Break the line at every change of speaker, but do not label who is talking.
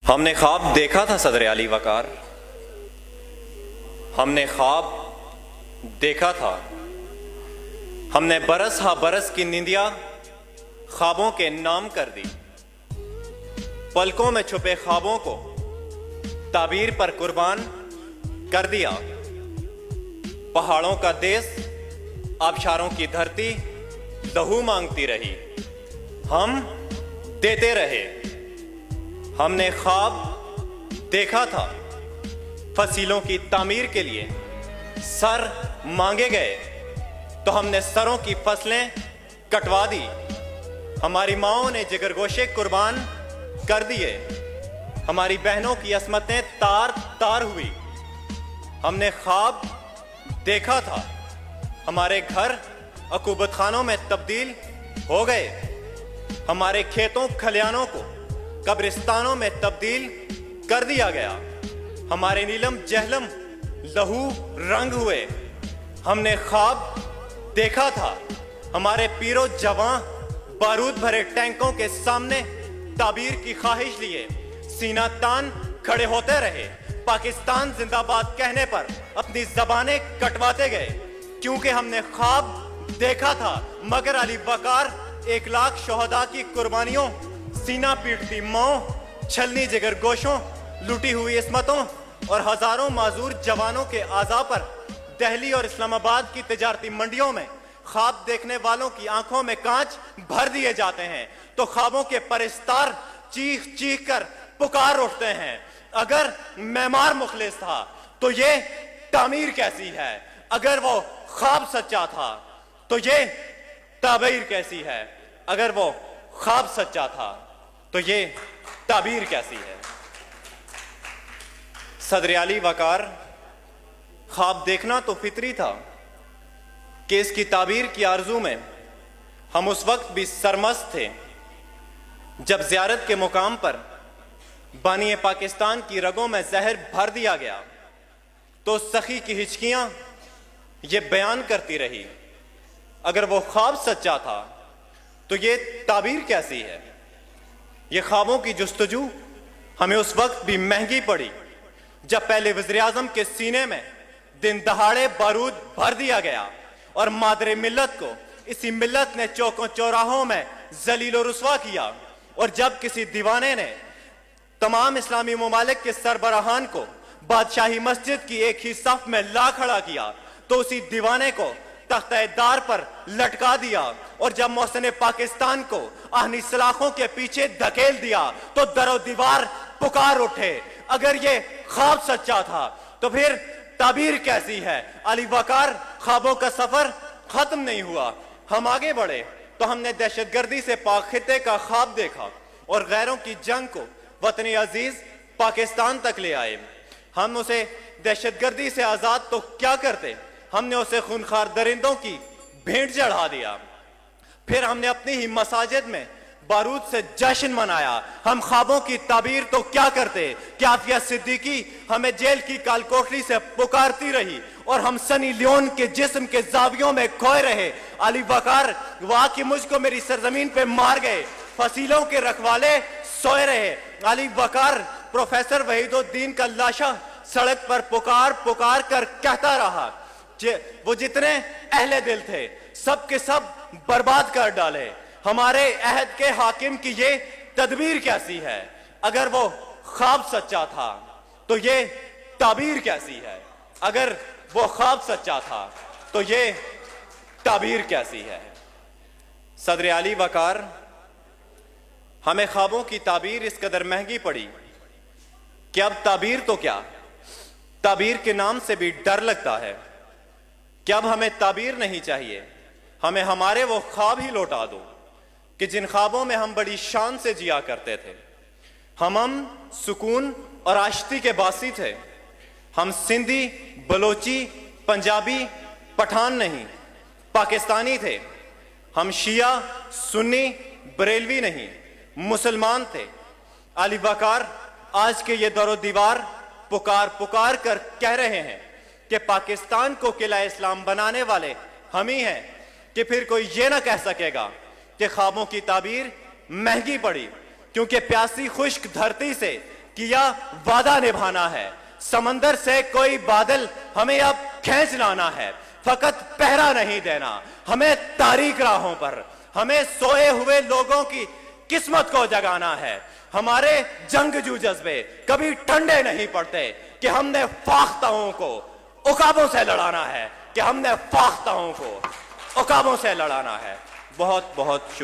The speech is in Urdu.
ہم نے خواب دیکھا تھا صدر علی وقار، ہم نے خواب دیکھا تھا، ہم نے برس ہا برس کی نیندیا خوابوں کے نام کر دی، پلکوں میں چھپے خوابوں کو تعبیر پر قربان کر دیا۔ پہاڑوں کا دیس، آبشاروں کی دھرتی لہو مانگتی رہی، ہم دیتے رہے۔ ہم نے خواب دیکھا تھا، فصیلوں کی تعمیر کے لیے سر مانگے گئے تو ہم نے سروں کی فصلیں کٹوا دی۔ ہماری ماؤں نے جگر گوشے قربان کر دیے، ہماری بہنوں کی عصمتیں تار تار ہوئی۔ ہم نے خواب دیکھا تھا، ہمارے گھر عقوبت خانوں میں تبدیل ہو گئے، ہمارے کھیتوں کھلیانوں کو قبرستانوں میں تبدیل کر دیا گیا، ہمارے نیلم جہلم لہو رنگ ہوئے۔ ہم نے خواب دیکھا تھا، ہمارے پیرو جوان بارود بھرے ٹینکوں کے سامنے تعبیر کی خواہش لیے سینہ تان کھڑے ہوتے رہے، پاکستان زندہ باد کہنے پر اپنی زبانیں کٹواتے گئے، کیونکہ ہم نے خواب دیکھا تھا مگر علی وقار 1,00,000 شہداء کی قربانیوں، سینہ پیٹتی ماؤں، چھلنی جگر گوشوں، لوٹی ہوئی عصمتوں اور ہزاروں معذور جوانوں کے اعضاء پر دہلی اور اسلام آباد کی تجارتی منڈیوں میں خواب دیکھنے والوں کی آنکھوں میں کانچ بھر دیے جاتے ہیں تو خوابوں کے پرستار چیخ چیخ کر پکار اٹھتے ہیں، اگر معمار مخلص تھا تو یہ تعمیر کیسی ہے، اگر وہ خواب سچا تھا تو یہ تعبیر کیسی ہے، اگر وہ خواب سچا تھا تو یہ تعبیر کیسی ہے۔ صدر علی وقار، خواب دیکھنا تو فطری تھا کہ اس کی تعبیر کی آرزو میں ہم اس وقت بھی سرمست تھے جب زیارت کے مقام پر بانی پاکستان کی رگوں میں زہر بھر دیا گیا تو سخی کی ہچکیاں یہ بیان کرتی رہی، اگر وہ خواب سچا تھا تو یہ تعبیر کیسی ہے۔ یہ خوابوں کی جستجو ہمیں اس وقت بھی مہنگی پڑی جب پہلے وزیر اعظم کے سینے میں دن دہاڑے بارود بھر دیا گیا اور مادر ملت کو اسی ملت نے چوکوں چوراہوں میں ذلیل و رسوا کیا، اور جب کسی دیوانے نے تمام اسلامی ممالک کے سربراہان کو بادشاہی مسجد کی ایک ہی صف میں لا کھڑا کیا تو اسی دیوانے کو تختہ دار پر لٹکا دیا، اور جب محسن پاکستان کو آہنی سلاخوں کے پیچھے دھکیل دیا تو در و دیوار پکار اٹھے۔ اگر یہ خواب سچا تھا تو پھر تعبیر کیسی ہے۔ علی وقار، خوابوں کا سفر ختم نہیں ہوا، ہم آگے بڑھے تو ہم نے دہشت گردی سے پاک خطے کا خواب دیکھا اور غیروں کی جنگ کو وطن عزیز پاکستان تک لے آئے۔ ہم اسے دہشت گردی سے آزاد تو کیا کرتے، ہم نے اسے خونخوار درندوں کی بھیٹ چڑھا دیا۔ پھر ہم نے اپنی ہی مساجد میں بارود سے جشن منایا۔ ہم خوابوں کی تعبیر تو کیا کرتے کہ عافیہ صدیقی ہمیں جیل کی کال کوٹری سے پکارتی رہی اور ہم سنی لیون کے جسم کے زاویوں میں کھوئے رہے۔ علی وقار، وہ کہ مجھ کو میری سرزمین پہ مار گئے، فصیلوں کے رکھوالے سوئے رہے۔ علی وقار، پروفیسر وحید الدین کا لاشا سڑک پر پکار پکار کر کہتا رہا، وہ جتنے اہل دل تھے سب کے سب برباد کر ڈالے۔ ہمارے عہد کے حاکم کی یہ تدبیر کیسی ہے، اگر وہ خواب سچا تھا تو یہ تعبیر کیسی ہے، اگر وہ خواب سچا تھا تو یہ تعبیر کیسی ہے۔ صدر علی وقار، ہمیں خوابوں کی تعبیر اس قدر مہنگی پڑی کہ اب تعبیر تو کیا، تعبیر کے نام سے بھی ڈر لگتا ہے کہ اب ہمیں تعبیر نہیں چاہیے، ہمیں ہمارے وہ خواب ہی لوٹا دو کہ جن خوابوں میں ہم بڑی شان سے جیا کرتے تھے۔ ہم سکون اور آشتی کے باسی تھے، ہم سندھی، بلوچی، پنجابی، پٹھان نہیں، پاکستانی تھے، ہم شیعہ، سنی، بریلوی نہیں، مسلمان تھے۔ علی وقار، آج کے یہ دور و دیوار پکار پکار کر کہہ رہے ہیں کہ پاکستان کو قلعہ اسلام بنانے والے ہم ہی ہیں، کہ پھر کوئی یہ نہ کہہ سکے گا کہ خوابوں کی تعبیر مہنگی پڑی، کیونکہ پیاسی خشک دھرتی سے کیا وعدہ نبھانا ہے. سمندر سے کوئی بادل ہمیں اب کھینچ لانا ہے. فقط پہرا نہیں دینا ہمیں تاریک راہوں پر. ہمیں سوئے ہوئے لوگوں کی قسمت کو جگانا ہے. ہمارے جنگجو جذبے کبھی ٹھنڈے نہیں پڑتے کہ ہم نے فاختہوں کو عقابوں سے لڑانا ہے. کہ ہم نے فاختہوں کو عقابوں سے لڑانا ہے. بہت بہت شکریہ.